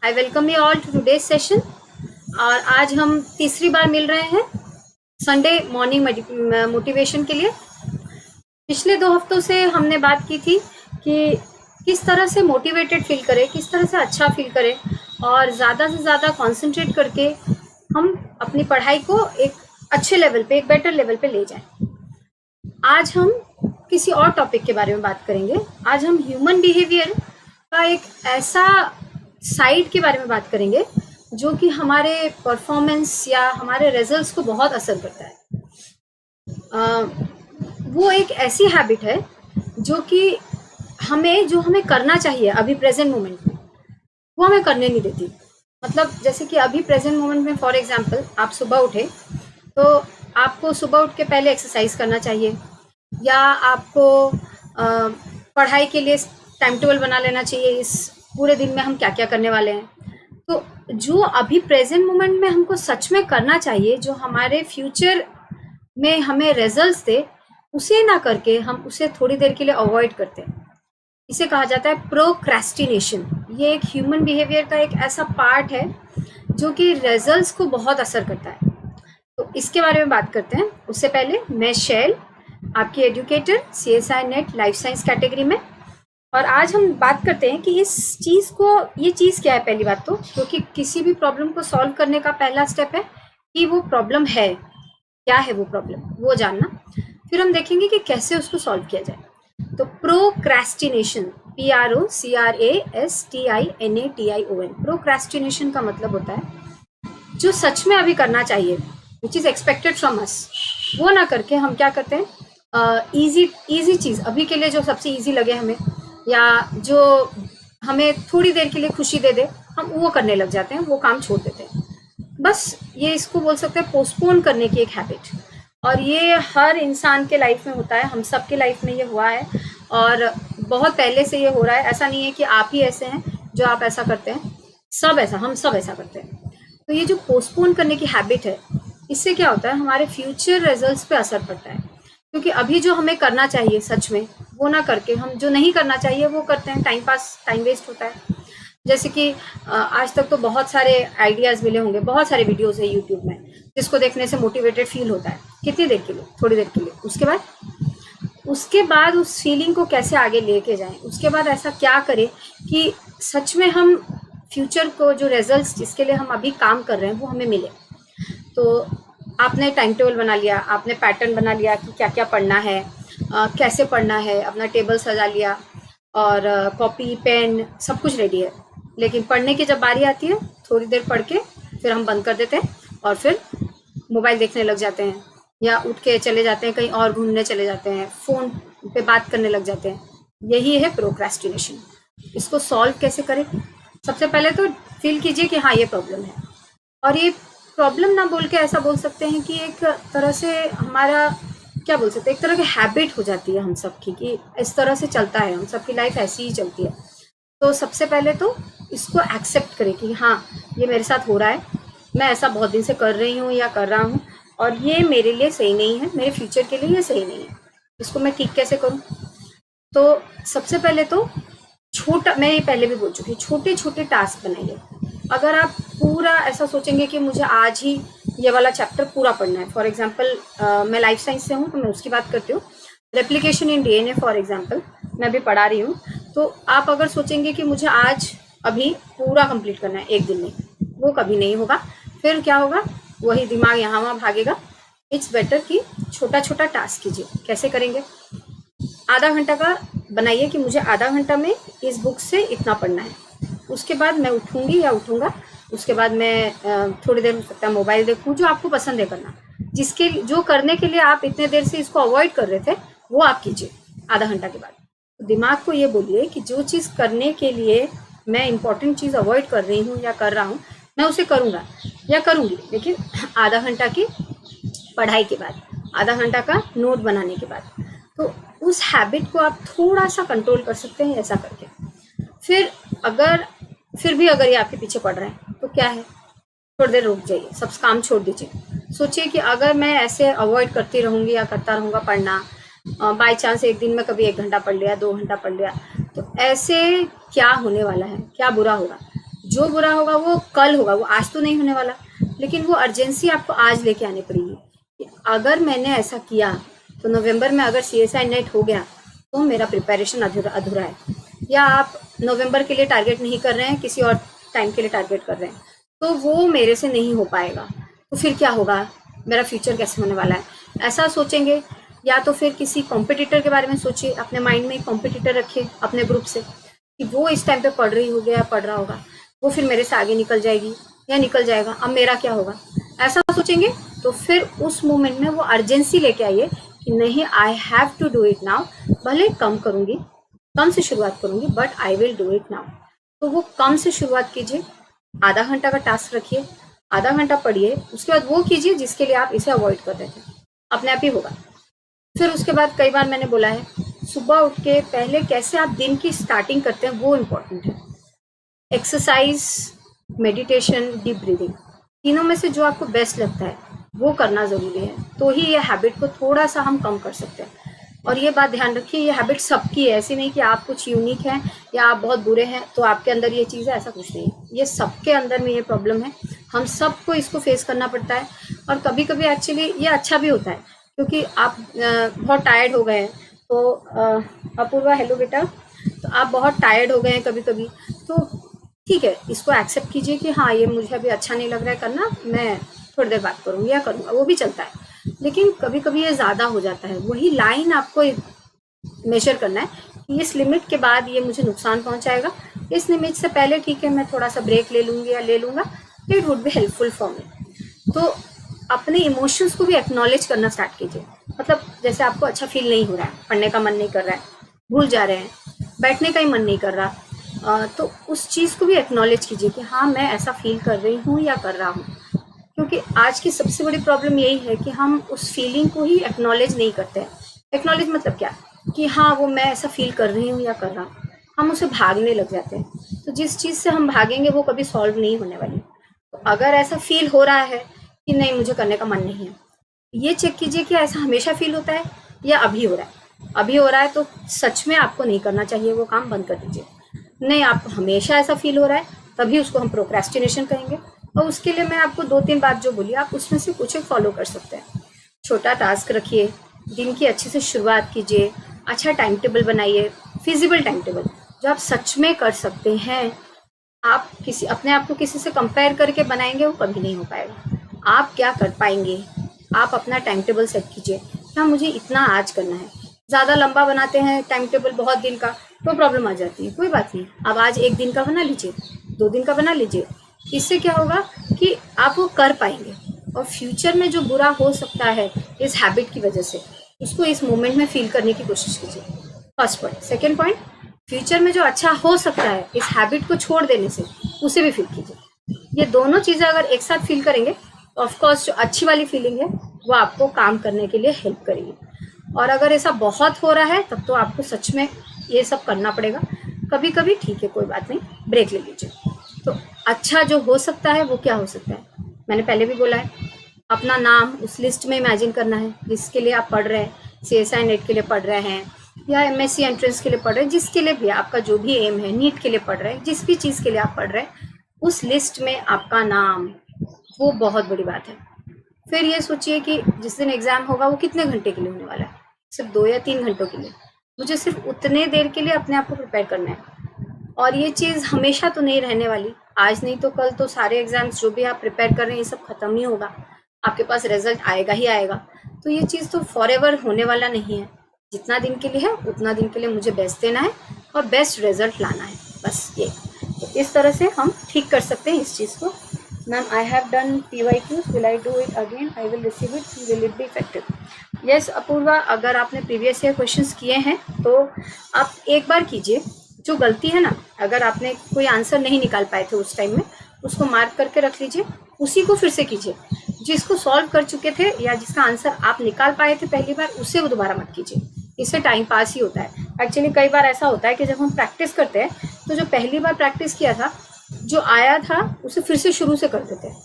I welcome you all to today's session. और आज हम तीसरी बार मिल रहे हैं संडे मॉर्निंग मोटिवेशन के लिए। पिछले 2 हफ्तों से हमने बात की थी कि किस तरह से मोटिवेटेड फील करें, किस तरह से अच्छा फील करें और ज़्यादा से ज़्यादा कंसंट्रेट करके हम अपनी पढ़ाई को एक अच्छे लेवल पे, एक बेटर लेवल पे ले जाएं। आज हम किसी और टॉपिक के बारे में बात करेंगे। आज हम ह्यूमन बिहेवियर का एक ऐसा साइड के बारे में बात करेंगे जो कि हमारे परफॉर्मेंस या हमारे रिजल्ट्स को बहुत असर करता है। वो एक ऐसी हैबिट है जो कि हमें करना चाहिए अभी प्रेजेंट मोमेंट में, वो हमें करने नहीं देती। मतलब जैसे कि अभी प्रेजेंट मोमेंट में फॉर एग्जांपल आप सुबह उठे तो आपको सुबह उठ के पहले एक्सरसाइज करना चाहिए, या आपको पढ़ाई के लिए टाइम टेबल बना लेना चाहिए, इस पूरे दिन में हम क्या क्या करने वाले हैं। तो जो अभी प्रेजेंट मोमेंट में हमको सच में करना चाहिए, जो हमारे फ्यूचर में हमें रिजल्ट्स दे, उसे ना करके हम उसे थोड़ी देर के लिए अवॉइड करते हैं। इसे कहा जाता है प्रोक्रेस्टिनेशन। ये एक ह्यूमन बिहेवियर का एक ऐसा पार्ट है जो कि रिजल्ट्स को बहुत असर करता है। तो इसके बारे में बात करते हैं। उससे पहले मैं शैल, आपकी educator CSI net life science category में, और आज हम बात करते हैं कि इस चीज़ को, ये चीज़ क्या है। पहली बात तो क्योंकि किसी भी प्रॉब्लम को सॉल्व करने का पहला स्टेप है कि वो प्रॉब्लम है, क्या है वो प्रॉब्लम, वो जानना। फिर हम देखेंगे कि कैसे उसको सॉल्व किया जाए। तो प्रोक्रेस्टिनेशन, PROCRASTINATION, प्रोक्रेस्टिनेशन का मतलब होता है जो सच में अभी करना चाहिए, which is expected from us, वो ना करके हम क्या करते हैं, इजी चीज़ अभी के लिए जो सबसे इजी लगे हमें, या जो हमें थोड़ी देर के लिए खुशी दे दे, हम वो करने लग जाते हैं, वो काम छोड़ देते हैं। बस ये इसको बोल सकते हैं पोस्टपोन करने की एक हैबिट। और ये हर इंसान के लाइफ में होता है, हम सब के लाइफ में ये हुआ है और बहुत पहले से ये हो रहा है। ऐसा नहीं है कि आप ही ऐसे हैं जो आप ऐसा करते हैं, सब ऐसा, हम सब ऐसा करते हैं। तो ये जो पोस्टपोन करने की हैबिट है, इससे क्या होता है, हमारे फ्यूचर रिजल्ट्स पे असर पड़ता है। क्योंकि अभी जो हमें करना चाहिए सच में, वो ना करके हम जो नहीं करना चाहिए वो करते हैं। टाइम पास, टाइम वेस्ट होता है। जैसे कि आज तक तो बहुत सारे आइडियाज़ मिले होंगे, बहुत सारे वीडियोस है यूट्यूब में जिसको देखने से मोटिवेटेड फील होता है। कितनी देर के लिए? थोड़ी देर के लिए। उसके बाद उस फीलिंग को कैसे आगे लेके जाएं, उसके बाद ऐसा क्या करें कि सच में हम फ्यूचर को, जो रिजल्ट्स जिसके लिए हम अभी काम कर रहे हैं, वो हमें मिले। तो आपने टाइम टेबल बना लिया, आपने पैटर्न बना लिया कि क्या क्या पढ़ना है, कैसे पढ़ना है, अपना टेबल सजा लिया और कॉपी पेन सब कुछ रेडी है। लेकिन पढ़ने की जब बारी आती है, थोड़ी देर पढ़ के फिर हम बंद कर देते हैं और फिर मोबाइल देखने लग जाते हैं, या उठ के चले जाते हैं कहीं और घूमने चले जाते हैं, फ़ोन पे बात करने लग जाते हैं। यही है प्रोक्रेस्टिनेशन। इसको सॉल्व कैसे करें? सबसे पहले तो फील कीजिए कि हाँ, ये प्रॉब्लम है। और ये प्रॉब्लम ना बोल के ऐसा बोल सकते हैं कि एक तरह से हमारा, क्या बोल सकते हैं, एक तरह की हैबिट हो जाती है हम सबकी, कि इस तरह से चलता है, हम सबकी लाइफ ऐसी ही चलती है। तो सबसे पहले तो इसको एक्सेप्ट करें कि हाँ, ये मेरे साथ हो रहा है, मैं ऐसा बहुत दिन से कर रही हूँ या कर रहा हूँ, और ये मेरे लिए सही नहीं है, मेरे फ्यूचर के लिए ये सही नहीं है। इसको मैं ठीक कैसे करूँ? तो सबसे पहले तो छोटा, मैं ये पहले भी बोल चुकी हूँ, छोटे छोटे टास्क बनाइए। अगर आप पूरा ऐसा सोचेंगे कि मुझे आज ही ये वाला चैप्टर पूरा पढ़ना है, फॉर एग्जांपल मैं लाइफ साइंस से हूँ तो मैं उसकी बात करती हूँ। Replication in DNA for example मैं अभी पढ़ा रही हूँ। तो आप अगर सोचेंगे कि मुझे आज अभी पूरा कंप्लीट करना है एक दिन में, वो कभी नहीं होगा। फिर क्या होगा, वही दिमाग यहाँ वहाँ भागेगा। इट्स बेटर कि छोटा छोटा टास्क कीजिए। कैसे करेंगे? आधा घंटा का बनाइए कि मुझे आधा घंटा में इस बुक से इतना पढ़ना है। उसके बाद मैं उठूँगी या उठूँगा, उसके बाद मैं थोड़ी देर हो सकता है मोबाइल देखूँ, जो आपको पसंद है करना। जो करने के लिए आप इतने देर से इसको अवॉइड कर रहे थे, वो आप कीजिए आधा घंटा के बाद। तो दिमाग को ये बोलिए कि जो चीज़ करने के लिए मैं इम्पॉर्टेंट चीज़ अवॉइड कर रही हूँ या कर रहा हूँ, मैं उसे करूँगा या करूँगी, लेकिन आधा घंटा की पढ़ाई के बाद, आधा घंटा का नोट बनाने के बाद। तो उस हैबिट को आप थोड़ा सा कंट्रोल कर सकते हैं ऐसा करके। फिर भी अगर ये आपके पीछे पड़ रहे हैं तो क्या है, थोड़ी देर रुक जाइए, सब काम छोड़ दीजिए। सोचिए कि अगर मैं ऐसे अवॉइड करती रहूँगी या करता रहूँगा पढ़ना, बाय चांस एक दिन में कभी 1 घंटा पढ़ लिया, 2 घंटा पढ़ लिया, तो ऐसे क्या होने वाला है, क्या बुरा होगा? जो बुरा होगा वो कल होगा, वो आज तो नहीं होने वाला, लेकिन वो अर्जेंसी आपको आज लेके आनी पड़ेगी कि अगर मैंने ऐसा किया तो नवंबर में अगर CSI नेट हो गया तो मेरा प्रिपरेशन अधूरा है। या आप नवंबर के लिए टारगेट नहीं कर रहे हैं, किसी और टाइम के लिए टारगेट कर रहे हैं, तो वो मेरे से नहीं हो पाएगा, तो फिर क्या होगा, मेरा फ्यूचर कैसे होने वाला है, ऐसा सोचेंगे। या तो फिर किसी कॉम्पिटिटर के बारे में सोचिए, अपने माइंड में एक कॉम्पिटिटर रखिए अपने ग्रुप से कि वो इस टाइम पे पढ़ रही होगी या पढ़ रहा होगा, वो फिर मेरे से आगे निकल जाएगी या निकल जाएगा, अब मेरा क्या होगा, ऐसा सोचेंगे। तो फिर उस मोमेंट में वो अर्जेंसी लेके आइए कि नहीं, I have to do it now, भले कम करूँगी, कम से शुरुआत करूँगी, but I will do it now. तो वो कम से शुरुआत कीजिए, आधा घंटा का टास्क रखिए, आधा घंटा पढ़िए, उसके बाद वो कीजिए जिसके लिए आप इसे अवॉइड कर रहे थे, अपने आप ही होगा। फिर उसके बाद कई बार मैंने बोला है, सुबह उठ के पहले कैसे आप दिन की स्टार्टिंग करते हैं वो इम्पोर्टेंट है। एक्सरसाइज, मेडिटेशन, डीप ब्रीदिंग, तीनों में से जो आपको बेस्ट लगता है वो करना ज़रूरी है, तो ही ये हैबिट को थोड़ा सा हम कम कर सकते हैं। और ये बात ध्यान रखिए, ये हैबिट सबकी है, ऐसी नहीं कि आप कुछ यूनिक हैं या आप बहुत बुरे हैं तो आपके अंदर ये चीज़ है, ऐसा कुछ नहीं है। ये सबके अंदर में ये प्रॉब्लम है, हम सबको इसको फेस करना पड़ता है। और कभी कभी एक्चुअली ये अच्छा भी होता है, क्योंकि आप बहुत टायर्ड हो गए हैं, तो अपूर्वा हेलो बेटा, तो आप बहुत टायर्ड हो गए हैं कभी कभी, तो ठीक है, इसको एक्सेप्ट कीजिए कि हाँ ये मुझे अभी अच्छा नहीं लग रहा है करना, मैं थोड़ी देर बात करूँगी या करूँगा, वो भी चलता है। लेकिन कभी कभी ये ज़्यादा हो जाता है, वही लाइन आपको मेजर करना है कि इस लिमिट के बाद ये मुझे नुकसान पहुंचाएगा, इस लिमिट से पहले ठीक है मैं थोड़ा सा ब्रेक ले लूँगी या ले लूँगा, it would be helpful for me. तो अपने इमोशंस को भी एक्नॉलेज करना स्टार्ट कीजिए। मतलब जैसे आपको अच्छा फील नहीं हो रहा है, पढ़ने का मन नहीं कर रहा है, भूल जा रहे हैं, बैठने का ही मन नहीं कर रहा, तो उस चीज़ को भी एक्नॉलेज कीजिए कि हाँ मैं ऐसा फील कर रही हूँ या कर रहा हूँ। क्योंकि आज की सबसे बड़ी प्रॉब्लम यही है कि हम उस फीलिंग को ही एक्नॉलेज नहीं करते हैं। एक्नॉलेज मतलब क्या, कि हाँ वो मैं ऐसा फील कर रही हूँ या कर रहा हूँ, हम उसे भागने लग जाते हैं। तो जिस चीज़ से हम भागेंगे वो कभी सॉल्व नहीं होने वाली। तो अगर ऐसा फील हो रहा है कि नहीं मुझे करने का मन नहीं है, ये चेक कीजिए कि ऐसा हमेशा फील होता है या अभी हो रहा है। अभी हो रहा है तो सच में आपको नहीं करना चाहिए, वो काम बंद कर दीजिए। नहीं, आपको हमेशा ऐसा फील हो रहा है, तभी उसको हम प्रोक्रेस्टिनेशन कहेंगे। और उसके लिए मैं आपको 2-3 बात जो बोली, आप उसमें से कुछ एक फॉलो कर सकते हैं। छोटा टास्क रखिए, दिन की अच्छे से शुरुआत कीजिए, अच्छा टाइम टेबल बनाइए, फिजिबल टाइम टेबल जो आप सच में कर सकते हैं। आप किसी अपने आप को किसी से कंपेयर करके बनाएंगे वो कभी नहीं हो पाएगा। आप क्या कर पाएंगे, आप अपना टाइम टेबल सेट कीजिए, क्या मुझे इतना आज करना है। ज़्यादा लंबा बनाते हैं टाइम टेबल बहुत दिन का तो प्रॉब्लम आ जाती है। कोई बात नहीं, अब आज 1 दिन का बना लीजिए, 2 दिन का बना लीजिए। इससे क्या होगा कि आप वो कर पाएंगे, और फ्यूचर में जो बुरा हो सकता है इस हैबिट की वजह से, उसको इस मोमेंट में फील करने की कोशिश कीजिए। First point. Second point, future में जो अच्छा हो सकता है इस हैबिट को छोड़ देने से, उसे भी फील कीजिए। ये दोनों चीज़ें अगर एक साथ फील करेंगे तो ऑफकोर्स जो अच्छी वाली फीलिंग है वो आपको काम करने के लिए हेल्प करेगी। और अगर ऐसा बहुत हो रहा है तब तो आपको सच में ये सब करना पड़ेगा। कभी कभी ठीक है, कोई बात नहीं, ब्रेक ले लीजिए। तो अच्छा जो हो सकता है वो क्या हो सकता है, मैंने पहले भी बोला है, अपना नाम उस लिस्ट में इमेजिन करना है जिसके लिए आप पढ़ रहे हैं। CSI नेट के लिए पढ़ रहे हैं या MSc एंट्रेंस के लिए पढ़ रहे हैं, जिसके लिए भी आपका जो भी एम है, नीट के लिए पढ़ रहे हैं, जिस भी चीज़ के लिए आप पढ़ रहे हैं, उस लिस्ट में आपका नाम, वो बहुत बड़ी बात है। फिर ये सोचिए कि जिस दिन एग्ज़ाम होगा वो कितने घंटे के लिए होने वाला है, सिर्फ 2 या 3 घंटों के लिए। मुझे सिर्फ उतने देर के लिए अपने आप को प्रिपेयर करना है। और ये चीज़ हमेशा तो नहीं रहने वाली, आज नहीं तो कल तो सारे एग्जाम्स जो भी आप प्रिपेयर कर रहे हैं ये सब खत्म ही होगा, आपके पास रिजल्ट आएगा ही आएगा। तो ये चीज़ तो फॉरएवर होने वाला नहीं है। जितना दिन के लिए है उतना दिन के लिए मुझे बेस्ट देना है और बेस्ट रिजल्ट लाना है, बस ये। तो इस तरह से हम ठीक कर सकते हैं इस चीज़ को। Ma'am, I have done PYQs, will I do it again, I will receive it, will it be effective? Yes Apurva, अगर आपने प्रीवियस ईयर क्वेश्चंस किए हैं तो आप एक बार कीजिए। जो गलती है ना, अगर आपने कोई आंसर नहीं निकाल पाए थे उस टाइम में, उसको मार्क करके रख लीजिए, उसी को फिर से कीजिए। जिसको सॉल्व कर चुके थे या जिसका आंसर आप निकाल पाए थे पहली बार, उससे वो दोबारा मत कीजिए। इससे टाइम पास ही होता है। एक्चुअली कई बार ऐसा होता है कि जब हम प्रैक्टिस करते हैं तो जो पहली बार प्रैक्टिस किया था, जो आया था उसे फिर से शुरू से कर देते हैं।